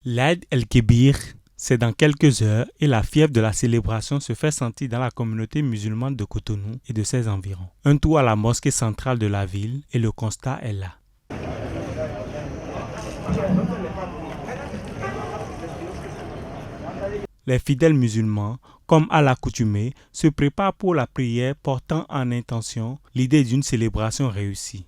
L'Aïd el-Kébir, c'est dans quelques heures et la fièvre de la célébration se fait sentir dans la communauté musulmane de Cotonou et de ses environs. Un tour à la mosquée centrale de la ville et le constat est là. Les fidèles musulmans, comme à l'accoutumée, se préparent pour la prière portant en intention l'idée d'une célébration réussie.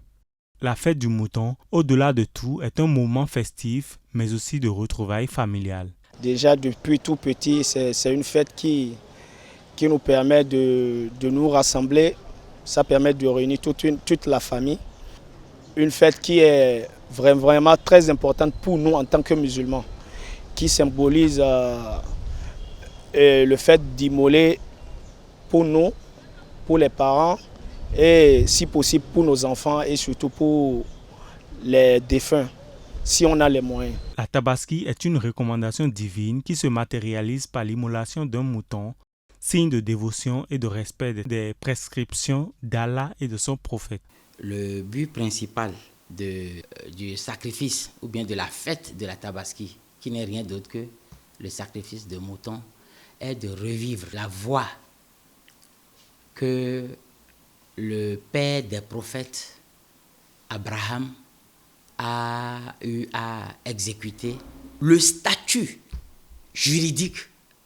La fête du mouton, au-delà de tout, est un moment festif, mais aussi de retrouvailles familiales. Déjà depuis tout petit, c'est une fête qui nous permet de nous rassembler. Ça permet de réunir toute la famille. Une fête qui est vraiment très importante pour nous en tant que musulmans, qui symbolise le fait d'immoler pour nous, pour les parents, et si possible pour nos enfants et surtout pour les défunts, si on a les moyens. La tabaski est une recommandation divine qui se matérialise par l'immolation d'un mouton, signe de dévotion et de respect des prescriptions d'Allah et de son prophète. Le but principal du sacrifice ou bien de la fête de la tabaski, qui n'est rien d'autre que le sacrifice de mouton, est de revivre la voie que le père des prophètes, Abraham, a eu à exécuter. Le statut juridique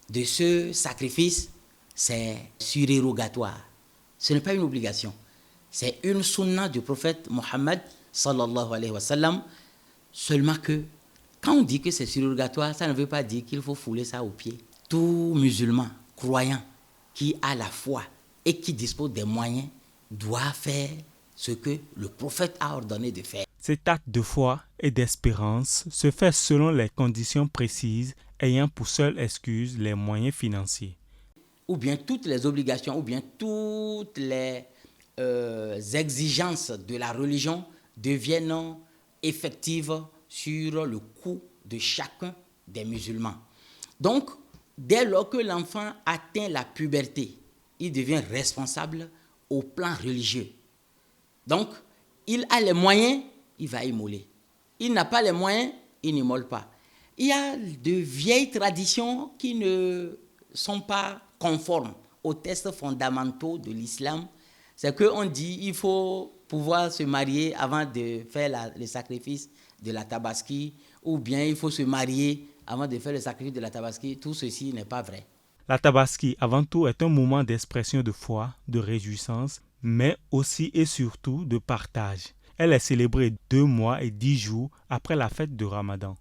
de ce sacrifice, c'est surérogatoire. Ce n'est pas une obligation. C'est une sunna du prophète Mohammed sallallahu alayhi wa sallam. Seulement que, quand on dit que c'est surérogatoire, ça ne veut pas dire qu'il faut fouler ça aux pieds. Tout musulman croyant qui a la foi et qui dispose des moyens doit faire ce que le prophète a ordonné de faire. Cet acte de foi et d'espérance se fait selon les conditions précises ayant pour seule excuse les moyens financiers. Ou bien toutes les obligations, ou bien toutes les exigences de la religion deviennent effectives sur le coût de chacun des musulmans. Donc, dès lors que l'enfant atteint la puberté, il devient responsable au plan religieux. Donc, il a les moyens, il va immoler. Il n'a pas les moyens, il n'immole pas. Il y a de vieilles traditions qui ne sont pas conformes aux textes fondamentaux de l'islam. C'est qu'on dit qu'il faut pouvoir se marier avant de faire le sacrifice de la tabaski, ou bien il faut se marier avant de faire le sacrifice de la tabaski. Tout ceci n'est pas vrai. La tabaski, avant tout, est un moment d'expression de foi, de réjouissance, mais aussi et surtout de partage. Elle est célébrée 2 mois et 10 jours après la fête de Ramadan.